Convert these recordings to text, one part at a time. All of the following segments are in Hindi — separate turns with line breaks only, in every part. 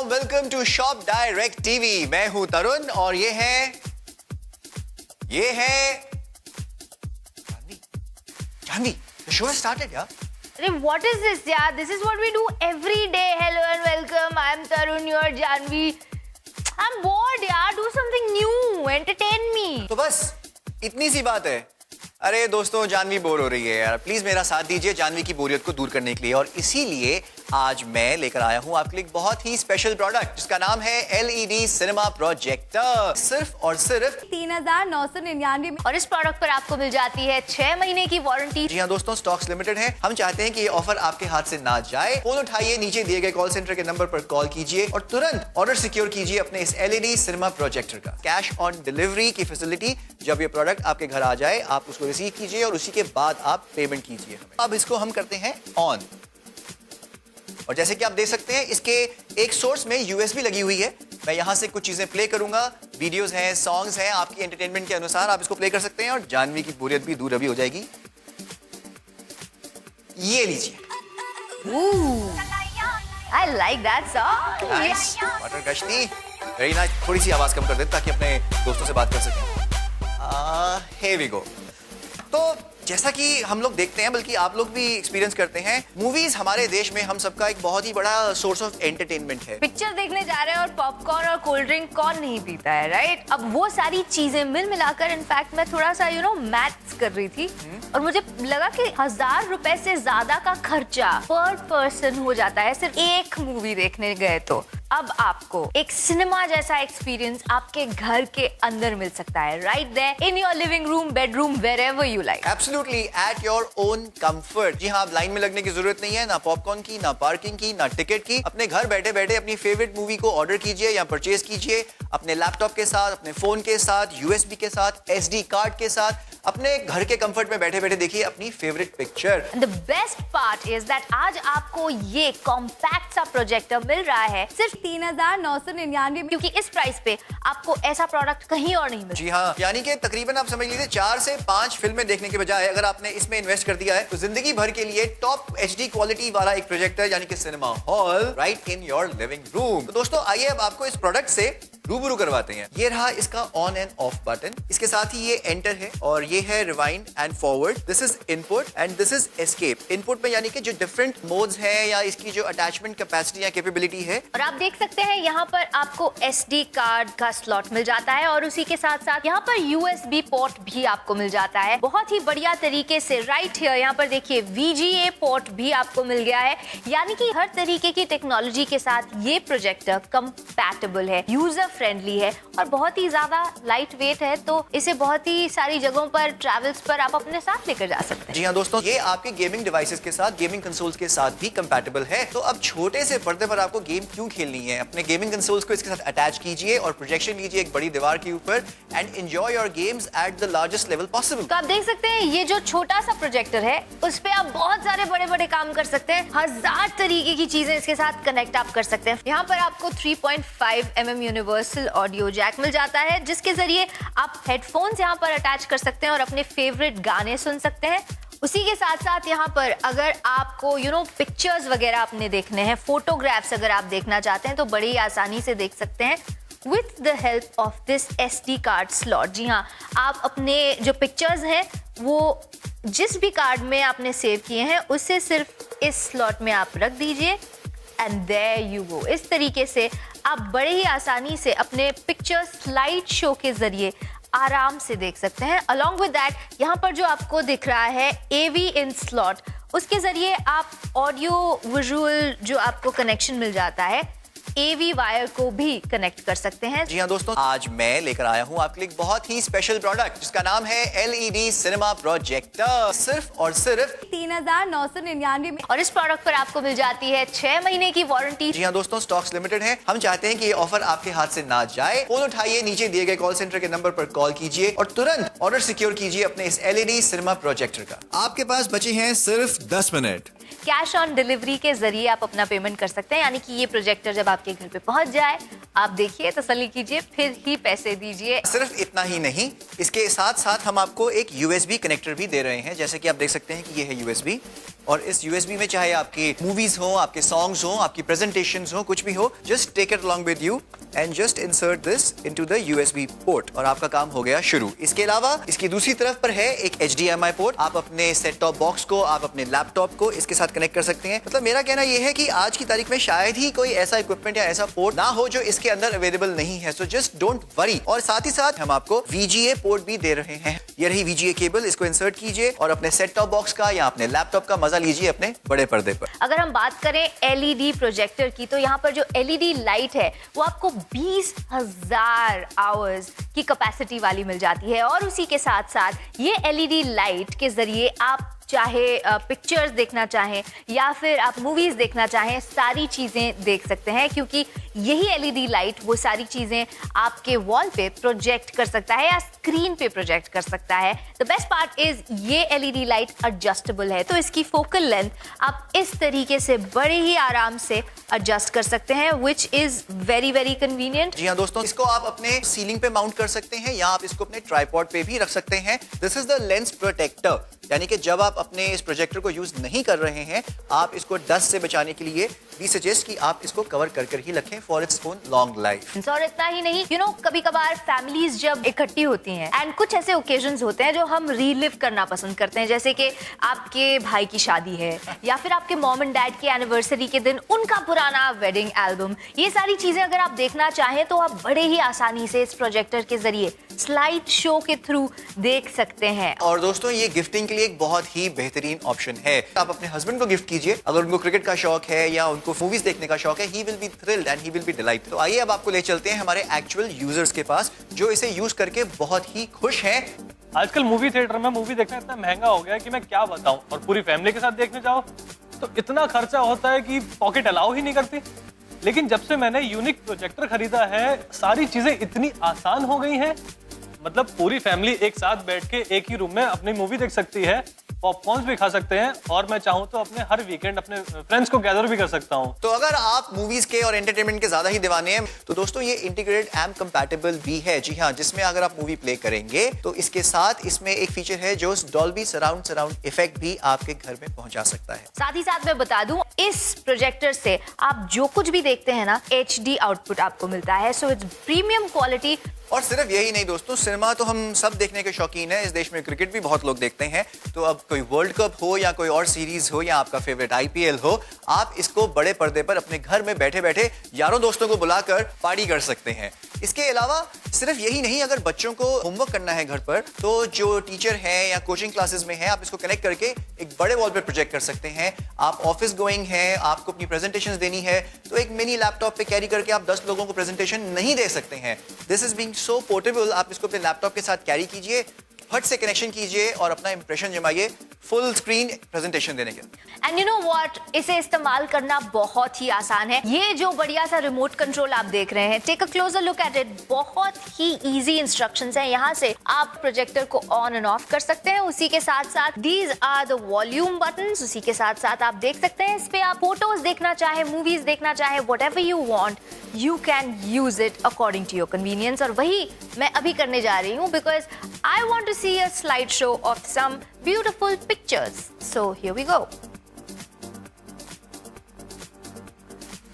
Welcome to Shop Direct TV. मैं हूं तरुण और ये है Janvi. The show has started, यार।
अरे what is this यार? This is what we do every day. Hello and welcome. I'm Tarun, you're Janvi. I'm bored यार. Do something new. Entertain me.
तो बस इतनी सी बात है। अरे दोस्तों, जानवी बोर हो रही है यार, प्लीज मेरा साथ दीजिए जानवी की बोरियत को दूर करने के लिए। और इसीलिए आज मैं लेकर आया हूं आपके लिए एक बहुत ही स्पेशल प्रोडक्ट जिसका नाम है LED सिनेमा प्रोजेक्टर। सिर्फ और सिर्फ
3,999 में। और इस प्रोडक्ट पर आपको मिल जाती है 6 महीने की वारंटी।
जी हाँ दोस्तों, स्टॉक्स लिमिटेड है। हम चाहते हैं कि ये ऑफर आपके हाथ से ना जाए। फोन उठाइए, नीचे दिए गए कॉल सेंटर के नंबर पर कॉल कीजिए और तुरंत ऑर्डर सिक्योर कीजिए अपने इस LED सिनेमा प्रोजेक्टर का। कैश ऑन डिलीवरी की फैसिलिटी, जब ये प्रोडक्ट आपके घर आ जाए आप उसको रिसीव कीजिए और उसी के बाद आप पेमेंट कीजिए हमें। अब इसको हम करते हैं ऑन, और जैसे कि आप देख सकते हैं इसके एक सोर्स में USB लगी हुई है। मैं यहां से कुछ चीजें प्ले करूंगा, वीडियोस हैं, सॉन्ग्स हैं, आपकी एंटरटेनमेंट के अनुसार आप इसको प्ले कर सकते हैं और जानवी की बोरियत भी दूर अभी हो जाएगी। ये लीजिए।
I like that song.
Nice water गश्ती, वेरी नाइस। थोड़ी सी आवाज कम कर दें ताकि अपने दोस्तों से बात कर सकें। here we go। तो जैसा कि हम लोग देखते हैं, बल्कि आप लोग भी एक्सपीरियंस करते हैं, मूवीज हमारे देश में हम सबका एक बहुत ही बड़ा सोर्स ऑफ एंटरटेनमेंट है।
पिक्चर देखने जा रहे हैं और पॉपकॉर्न और कोल्ड ड्रिंक कौन नहीं पीता है, राइट? अब वो सारी चीजें मिल मिलाकर, इनफैक्ट मैं थोड़ा सा मैथ्स कर रही थी और मुझे लगा कि 1,000 रुपए से ज्यादा का खर्चा पर पर्सन हो जाता है सिर्फ एक मूवी देखने गए तो। अब आपको एक सिनेमा जैसा एक्सपीरियंस आपके घर के अंदर मिल सकता है, right there in your living room, bedroom, wherever you like.
Absolutely at your own comfort. जी हाँ, आप लाइन में लगने की जरूरत नहीं है, ना पॉपकॉर्न की, ना पार्किंग की, ना टिकट की। अपने घर बैठे बैठे अपनी फेवरेट मूवी को ऑर्डर कीजिए या परचेज कीजिए अपने लैपटॉप के साथ, अपने फोन के साथ, USB के साथ, SD कार्ड के साथ। अपने घर के कंफर्ट में बैठे बैठे देखिए अपनी favourite picture.
The best part is that आज आपको ये कॉम्पैक्ट सा प्रोजेक्टर मिल रहा है सिर्फ 3,999 में, क्योंकि इस प्राइस पे आपको ऐसा प्रोडक्ट कहीं और नहीं मिलता।
जी हाँ, यानी कि तकरीबन आप समझ लीजिए 4 से 5 फिल्में देखने के बजाय अगर आपने इसमें इन्वेस्ट कर दिया है तो जिंदगी भर के लिए टॉप HD क्वालिटी वाला एक प्रोजेक्टर, यानी कि cinema hall right in your living room. तो दोस्तों आइए अब आपको इस प्रोडक्ट से रूबरू करवाते हैं। ये रहा इसका ऑन एंड ऑफ बटन, इसके साथ ही ये एंटर है और ये है rewind and forward. This is input and this is escape. Input में यानी कि जो डिफरेंट मोड्स हैं या इसकी जो अटैचमेंट कैपेसिटी या कैपेबिलिटी है।
और आप देख सकते हैं यहाँ पर आपको SD कार्ड का स्लॉट मिल जाता है और उसी के साथ साथ यहाँ पर USB पोर्ट भी आपको मिल जाता है बहुत ही बढ़िया तरीके से। राइट हियर यहाँ पर देखिए VGA पोर्ट भी आपको मिल गया है, यानी कि हर तरीके की टेक्नोलॉजी के साथ ये प्रोजेक्टर कंपैटिबल है, यूजर फ्रेंडली है और बहुत ही ज्यादा लाइट वेट है, तो इसे बहुत ही सारी जगहों पर, ट्रैवल्स पर आप अपने साथ लेकर जा सकते हैं।
जी हाँ दोस्तों, ये आपके गेमिंग डिवाइसेस के साथ, गेमिंग कंसोल्स के साथ भी कंपैटिबल है। तो अब छोटे से पर्दे पर आपको गेम क्यों खेलनी है, अपने गेमिंग कंसोल्स को इसके साथ अटैच कीजिए और प्रोजेक्शन लीजिए एक बड़ी दीवार के ऊपर and enjoy your games at the largest level possible.
तो आप देख सकते हैं ये जो छोटा सा प्रोजेक्टर है उस पे आप बहुत सारे बड़े बड़े काम कर सकते हैं। 1000 तरीके की चीजें इसके साथ कनेक्ट आप कर सकते हैं। यहाँ पर आपको 3.5 mm यूनिवर्सल ऑडियो जैक मिल जाता है जिसके जरिए आप हेडफोन्स यहाँ पर अटैच कर सकते हैं और अपने फेवरेट गाने सुन सकते हैं। उसी के साथ साथ यहाँ पर अगर आपको पिक्चर्स वगैरह अपने देखने हैं, फोटोग्राफ्स अगर आप देखना चाहते हैं तो बड़ी ही आसानी से देख सकते हैं with the help of this SD card slot. जी हाँ, आप अपने जो पिक्चर्स हैं वो जिस भी कार्ड में आपने सेव किए हैं उससे सिर्फ इस स्लॉट में आप रख दीजिए एंड देयर यू गो। इस तरीके से आप बड़े ही आसानी से अपने पिक्चर स्लाइड शो के जरिए आराम से देख सकते हैं। अलॉन्ग विद दैट यहाँ पर जो आपको दिख रहा है AV इन स्लॉट, उसके जरिए आप ऑडियो विजुअल जो आपको कनेक्शन मिल जाता है AV वायर को भी कनेक्ट कर सकते हैं।
जी हाँ दोस्तों, आज मैं लेकर आया हूँ आपके लिए एक बहुत ही स्पेशल प्रोडक्ट जिसका नाम है LED सिनेमा प्रोजेक्टर। सिर्फ और सिर्फ
3,999 में। और इस प्रोडक्ट पर आपको मिल जाती है 6 महीने की वारंटी।
जी हाँ दोस्तों, स्टॉक्स लिमिटेड है। हम चाहते हैं कि ये ऑफर आपके हाथ से ना जाए। फोन उठाइए, नीचे दिए गए कॉल सेंटर के नंबर पर कॉल कीजिए और तुरंत ऑर्डर सिक्योर कीजिए अपने इस LED सिनेमा प्रोजेक्टर का। आपके पास बचे हैं सिर्फ 10 मिनट।
कैश ऑन डिलीवरी के जरिए आप अपना पेमेंट कर सकते हैं, यानी कि ये प्रोजेक्टर जब आपके घर पे पहुंच जाए आप देखिए, तसल्ली कीजिए, फिर ही पैसे दीजिए।
सिर्फ इतना ही नहीं, इसके साथ साथ हम आपको एक USB कनेक्टर भी दे रहे हैं। जैसे कि आप देख सकते हैं कि ये है USB और इस USB में चाहे आपकी मूवीज हो, आपके सॉन्ग्स हो, आपकी प्रेजेंटेशंस हो, कुछ भी हो, just take it along with you and just insert this into the USB port और आपका काम हो गया शुरू। इसके अलावा इसकी दूसरी तरफ पर है एक HDMI पोर्ट। आप अपने सेट टॉप बॉक्स को, आप अपने लैपटॉप को इसके साथ कनेक्ट कर सकते हैं। मतलब मेरा कहना यह है कि आज की तारीख में शायद ही कोई ऐसा इक्विपमेंट या ऐसा पोर्ट ना हो जो इसके अंदर अवेलेबल नहीं है। So just don't worry. और साथ ही साथ हम आपको VGA पोर्ट भी दे रहे हैं। ये रही VGA केबल, इसको इंसर्ट कीजिए और अपने सेट टॉप बॉक्स का या अपने लैपटॉप का मजा लीजिए अपने बड़े पर्दे पर।
अगर हम बात करें LED प्रोजेक्टर की, तो यहाँ पर जो LED लाइट है वो आपको 20,000 आवर्स की कैपेसिटी वाली मिल जाती है। और उसी के साथ साथ ये LED लाइट के जरिए आप चाहे पिक्चर्स देखना चाहें या फिर आप मूवीज देखना चाहें, सारी चीजें देख सकते हैं, क्योंकि यही LED लाइट वो सारी चीजें आपके वॉल पे प्रोजेक्ट कर सकता है या स्क्रीन पे प्रोजेक्ट कर सकता है। द बेस्ट पार्ट इज ये LED लाइट एडजस्टेबल है, तो इसकी फोकल लेंथ आप इस तरीके से बड़े ही आराम से एडजस्ट कर सकते हैं, which is very very convenient.
जी हाँ दोस्तों, इसको आप अपने सीलिंग पे माउंट कर सकते हैं या आप इसको अपने ट्राइपॉड पे भी रख सकते हैं। This is the lens protector, यानी कि जब आप अपने इस प्रोजेक्टर को यूज नहीं कर रहे हैं, आप इसको डस्ट से बचाने के लिए भी सजेस्ट कि आप इसको कवर कर ही रखें for its own long life.
और इतना ही नहीं, कभी कभार फैमिलीज जब इकट्ठी होती हैं एंड कुछ ऐसे ओकेजन्स होते हैं जो हम रीलिव करना पसंद करते हैं, जैसे कि आपके भाई की शादी है या फिर आपके मॉम एंड डैड की एनिवर्सरी के दिन उनका पुराना वेडिंग एल्बम। ये सारी चीजें अगर आप देखना चाहें तो आप बड़े ही आसानी से इस प्रोजेक्टर के जरिए स्लाइड शो के थ्रू देख सकते हैं।
और दोस्तों, ये गिफ्टिंग के लिए एक बहुत ही बेहतरीन ऑप्शन है। आप अपने हस्बैंड को गिफ्ट कीजिए, अगर उनको क्रिकेट का शौक है या उनको मूवीज देखने का शौक है, he will be thrilled and he will be dilated. तो आइए अब आपको ले चलते हैं हमारे एक्चुअल यूजर्स के पास जो इसे यूज करके बहुत ही खुश हैं।
आजकल मूवी थिएटर में मूवी देखना इतना महंगा हो गया है कि मैं क्या बताऊं, और पूरी फैमिली के साथ देखने जाओ तो इतना खर्चा होता है कि पॉकेट अलाउ ही नहीं करती। लेकिन जब से मैंने यूनिक प्रोजेक्टर खरीदा है, सारी चीजें इतनी आसान हो गई हैं। मतलब पूरी फैमिली एक साथ बैठ के एक ही रूम में अपनी मूवी देख सकती है, पॉपकॉर्न्स भी खा सकते हैं, और मैं चाहूँ तो अपने हर वीकेंड अपने फ्रेंड्स को गैदर भी कर सकता हूँ।
तो अगर आप मूवीज के और एंटरटेनमेंट के ज्यादा ही दीवाने हैं तो दोस्तों ये इंटीग्रेटेड एम्प कंपैटिबल भी है। जी हाँ, जिसमें अगर आप मूवी प्ले करेंगे तो इसके साथ इसमें एक फीचर है जो डॉल्बी सराउंड इफेक्ट भी आपके घर में पहुंचा सकता है।
साथ ही साथ मैं बता दूं, इस प्रोजेक्टर से आप जो कुछ भी देखते हैं ना, HD आउटपुट आपको मिलता है। So it's premium quality.
और सिर्फ यही नहीं दोस्तों, सिनेमा तो हम सब देखने के शौकीन हैं। इस देश में क्रिकेट भी बहुत लोग देखते हैं, तो अब कोई वर्ल्ड कप हो या कोई और सीरीज हो या आपका फेवरेट IPL हो, आप इसको बड़े पर्दे पर अपने घर में बैठे बैठे यारों दोस्तों को बुलाकर पार्टी कर सकते हैं। इसके अलावा सिर्फ यही नहीं, अगर बच्चों को होमवर्क करना है घर पर, तो जो टीचर हैं या कोचिंग क्लासेस में हैं, आप इसको कनेक्ट करके एक बड़े वॉल पर प्रोजेक्ट कर सकते हैं। आप ऑफिस गोइंग हैं, आपको अपनी प्रेजेंटेशंस देनी है, तो एक मिनी लैपटॉप पे कैरी करके आप 10 लोगों को प्रेजेंटेशन नहीं दे सकते हैं। This is being so portable. आप इसको अपने लैपटॉप के साथ कैरी कीजिए, फट से कनेक्शन कीजिए और अपना इंप्रेशन जमाइए फुल स्क्रीन प्रेजेंटेशन देने के।
एंड यू नो व्हाट, इसे इस्तेमाल करना बहुत ही आसान है। ये जो बढ़िया सा रिमोट कंट्रोल आप देख रहे हैं, take a closer look at it. बहुत ही इजी इंस्ट्रक्शंस हैं। यहाँ से आप प्रोजेक्टर को ऑन एंड ऑफ कर सकते हैं। उसी के साथ साथ these are the volume buttons. उसी के साथ साथ आप देख सकते हैं, इस पे आप फोटोज देखना चाहे, मूवीज देखना चाहे, whatever you want, you can use it according to your convenience. और वही मैं अभी करने जा रही हूँ, because I want to see a slide show of some beautiful pictures. So here we go.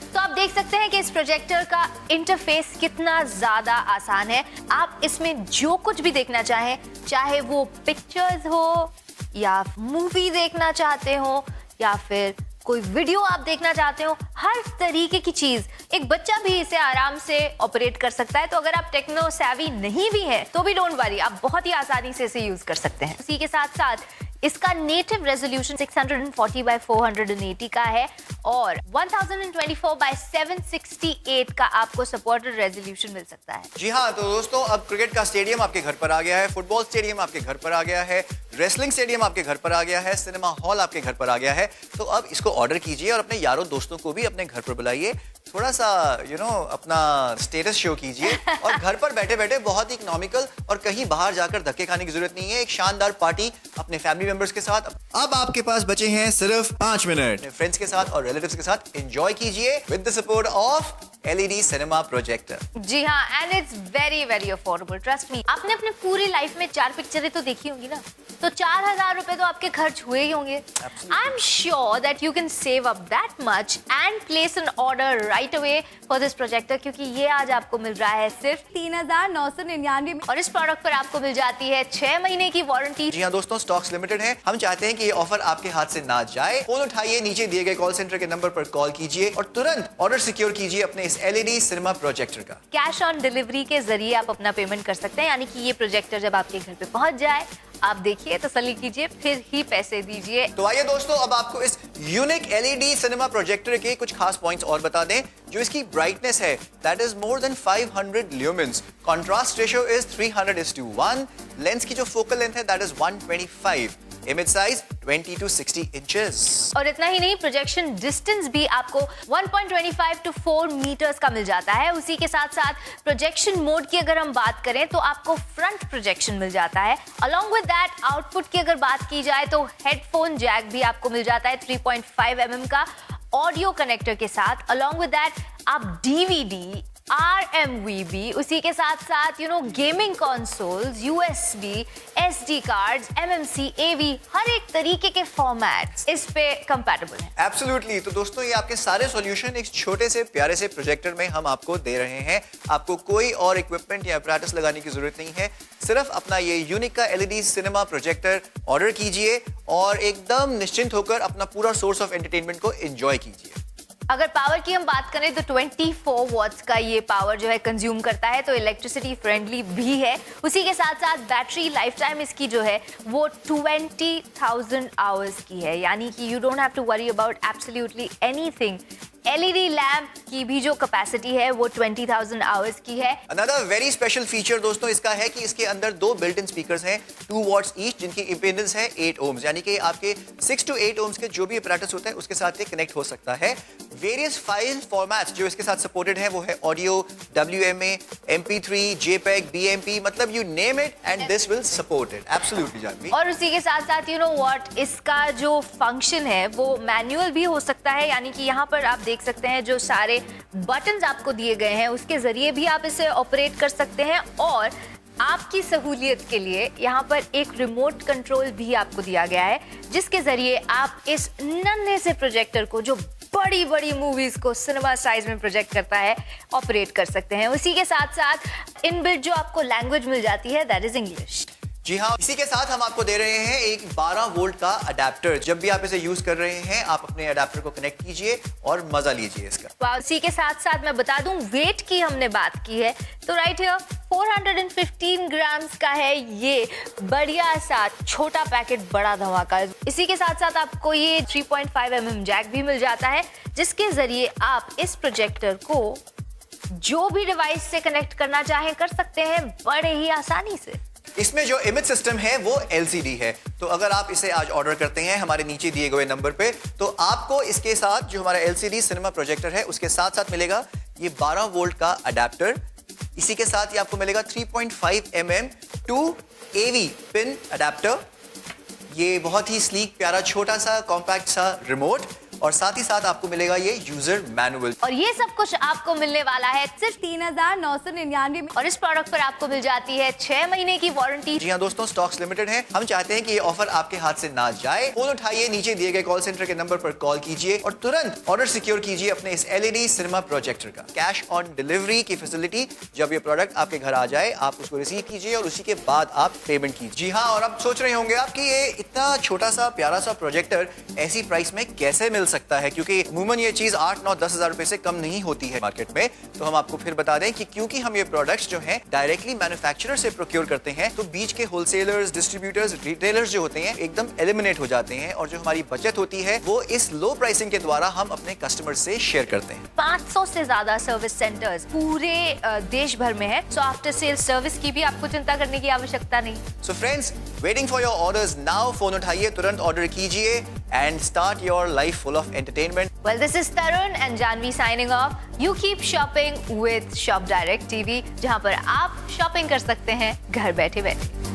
तो आप देख सकते हैं कि इस प्रोजेक्टर का इंटरफेस कितना ज्यादा आसान है। आप इसमें जो कुछ भी देखना चाहें, चाहे वो पिक्चर्स हो या मूवी देखना चाहते हो या फिर कोई वीडियो आप देखना चाहते हो, हर तरीके की चीज एक बच्चा भी इसे आराम से ऑपरेट कर सकता है। तो अगर आप टेक्नो सैवी नहीं भी है तो भी डोंट वरी, आप बहुत ही आसानी से इसे यूज कर सकते हैं। इसी के साथ साथ इसका नेटिव रेजोल्यूशन 640 by 480 का है और 1024 by 768 का आपको सपोर्टेड रेजोल्यूशन मिल सकता है।
जी हाँ, तो दोस्तों अब क्रिकेट का स्टेडियम आपके घर पर आ गया है, फुटबॉल स्टेडियम आपके घर पर आ गया है, रेसलिंग स्टेडियम आपके घर पर आ गया है, सिनेमा हॉल आपके घर पर आ गया है। तो अब इसको ऑर्डर कीजिए और अपने यारों दोस्तों को भी अपने घर पर बुलाइए, थोड़ा सा अपना स्टेटस शो कीजिए और घर पर बैठे बैठे बहुत ही इकोनॉमिकल और कहीं बाहर जाकर धक्के खाने की जरूरत नहीं है, एक शानदार पार्टी अपने फैमिली मेंबर्स के साथ। अब आपके पास बचे हैं सिर्फ 5 मिनट, अपने फ्रेंड्स के साथ और रिलेटिव्स के साथ एंजॉय कीजिए with the support of LED cinema projector.
जी हाँ, and it's very very affordable, trust me. आपने अपने पूरी लाइफ में 4 पिक्चरें तो देखी होंगी ना। तो 4,000 रुपए तो आपके खर्च हुए ही होंगे. I am sure that you can save up that much and place N order right away for this projector, क्योंकि ये आज आपको मिल रहा है सिर्फ
3,999 में
और इस प्रोडक्ट पर आपको मिल जाती है 6 महीने की वारंटी.
जी हाँ दोस्तों, स्टॉक्स लिमिटेड है. हम चाहते हैं कि ये ऑफर आपके हाथ से ना जाए. फोन उठाइए, नीचे दिए गए कॉल सेंटर के नंबर पर कॉल कीजिए और तुरंत ऑर्डर सिक्योर कीजिए अपने इस LED सिनेमा प्रोजेक्टर का.
कैश ऑन डिलीवरी के जरिए आप अपना पेमेंट कर सकते हैं, यानी कि ये प्रोजेक्टर जब आपके घर पे पहुंच जाए आप देखिए, तसल्ली कीजिए, फिर ही पैसे दीजिए.
तो आइए दोस्तों, अब आपको इस यूनिक LED सिनेमा प्रोजेक्टर के कुछ खास पॉइंट्स और बता दें. जो इसकी ब्राइटनेस है that is more than 500 lumens. Contrast ratio is 300:1. Lens की जो फोकल लेंथ है that is 125. Image size 20 to 60 inches.
और इतना ही नहीं, प्रोजेक्शन डिस्टेंस भी आपको 1.25 to 4 मीटर्स का मिल जाता है. उसी के साथ साथ प्रोजेक्शन मोड की अगर हम बात करें तो आपको फ्रंट प्रोजेक्शन मिल जाता है. अलॉन्ग विद दैट आउटपुट की अगर बात की जाए तो हेडफोन जैक भी आपको मिल जाता है 3.5 mm का ऑडियो कनेक्टर के साथ. अलॉन्ग विद दैट आप DVD, RMVB, उसी के साथ साथ gaming consoles, USB, SD cards, MMC, AV, हर एक तरीके के फॉर्मेट्स इस पे कंपैटिबल है.
एब्सोल्युटली. तो दोस्तों, ये आपके सारे सॉल्यूशन एक छोटे से प्यारे से प्रोजेक्टर में हम आपको दे रहे हैं. आपको कोई और इक्विपमेंट या अपैरेटस लगाने की जरूरत नहीं है. सिर्फ अपना ये यूनिक का LED सिनेमा प्रोजेक्टर ऑर्डर कीजिए और एकदम निश्चिंत होकर अपना पूरा सोर्स ऑफ एंटरटेनमेंट को एंजॉय कीजिए.
अगर पावर की हम बात करें तो 24 वॉट्स का ये पावर जो है कंज्यूम करता है, तो इलेक्ट्रिसिटी फ्रेंडली भी है. उसी के साथ साथ बैटरी लाइफ टाइम इसकी जो है वो 20,000 आवर्स की है, यानी कि you don't have to worry about absolutely anything. LED lamp की भी जो कैपेसिटी है वो 20,000 आवर्स की है.
अनदर वेरी स्पेशल फीचर दोस्तों इसका है कि इसके अंदर 2 बिल्ट इन स्पीकर्स हैं 2 वॉट्स ईच, जिनकी इंपेडेंस है 8 ohms, यानी कि आपके 6 to 8 ohms के जो भी अपैरेटस होता है उसके साथ ये कनेक्ट हो सकता है. वेरियस फाइल फॉर्मेट्स जो इसके साथ सपोर्टेड है वो है audio, WMA, MP3, JPEG, BMP, मतलब you name it and this will support it. Absolutely Janvi.
और उसी के साथ साथ व्हाट, इसका जो फंक्शन है वो मैनुअल भी हो सकता है, यानी कि यहाँ पर आप देख सकते हैं जो सारे बटन्स आपको दिए गए हैं उसके जरिए भी आप इसे ऑपरेट कर सकते हैं. और आपकी सहूलियत के लिए यहाँ पर एक रिमोट कंट्रोल भी आपको दिया गया है, जिसके जरिए आप इस नन्हे से प्रोजेक्टर को जो बड़ी बड़ी मूवीज को सिनेमा साइज में प्रोजेक्ट करता है ऑपरेट कर सकते हैं. उसी के साथ साथ इनबिल्ट जो आपको लैंग्वेज मिल जाती है दैट इज इंग्लिश.
जी हाँ, इसी के साथ हम आपको दे रहे हैं एक 12 वोल्ट का अडेप्टर. जब भी आप इसे यूज कर रहे हैं आप अपने अडेप्टर को कनेक्ट कीजिए और मजा लीजिए इसका.
इसी के साथ साथ मैं बता दूं, वेट की हमने बात की है तो राइट हियर 415 ग्राम्स का है ये बढ़िया सा छोटा पैकेट, बड़ा धमाका. इसी के साथ साथ आपको ये 3.5 mm जैक भी मिल जाता है, जिसके जरिए आप इस प्रोजेक्टर को जो भी डिवाइस से कनेक्ट करना चाहें कर सकते हैं बड़े ही आसानी से.
इसमें जो इमेज सिस्टम है वो LCD है. तो अगर आप इसे आज ऑर्डर करते हैं हमारे नीचे दिए गए नंबर पे, तो आपको इसके साथ जो हमारा LCD सिनेमा प्रोजेक्टर है उसके साथ साथ मिलेगा ये 12 वोल्ट का अडेप्टर. इसी के साथ ही आपको मिलेगा 3.5 mm 2 AV पिन अडेप्टर. ये बहुत ही स्लीक, प्यारा, छोटा सा कॉम्पैक्ट सा रिमोट, और साथ ही साथ आपको मिलेगा ये यूजर मैनुअल.
और ये सब कुछ आपको मिलने वाला है सिर्फ
3,999 में
और इस प्रोडक्ट पर आपको मिल जाती है 6 महीने की वारंटी.
जी हाँ दोस्तों, स्टॉक्स लिमिटेड है. हम चाहते हैं कि ये ऑफर आपके हाथ से ना जाए. फोन उठाइए, नीचे दिए गए कॉल सेंटर के नंबर पर कॉल कीजिए और तुरंत ऑर्डर सिक्योर कीजिए अपने इस LED सिनेमा प्रोजेक्टर का. कैश ऑन डिलीवरी की फैसिलिटी, जब ये प्रोडक्ट आपके घर आ जाए आप उसको रिसीव कीजिए और उसी के बाद आप पेमेंट कीजिए. जी हाँ, और अब सोच रहे होंगे आप कि ये इतना छोटा सा प्यारा सा प्रोजेक्टर ऐसी प्राइस में कैसे मिल सकता है, क्योंकि अमूमन ये चीज 8-9-10 हजार रुपए से कम नहीं होती है मार्केट में. तो हम आपको फिर बता दें कि क्योंकि हम ये प्रोडक्ट्स जो हैं डायरेक्टली मैन्युफैक्चरर से प्रोक्योर करते हैं, तो बीच के होलसेलर्स, डिस्ट्रीब्यूटर्स, रिटेलर्स जो होते हैं एकदम एलिमिनेट हो जाते हैं, और जो हमारी बचत होती है वो इस लो प्राइसिंग के द्वारा हम अपने कस्टमर से शेयर करते हैं.
500 से ज्यादा सर्विस सेंटर्स पूरे देश भर में है, सो आफ्टर सेल सर्विस की भी आपको चिंता करने की आवश्यकता नहीं.
So friends, waiting for your orders now. Phone उठाइए, तुरंत ऑर्डर कीजिए and start your life full of entertainment.
Well, this is Tarun and Janvi signing off. You keep shopping with Shop Direct TV, जहां पर आप शॉपिंग कर सकते हैं घर बैठे बैठे.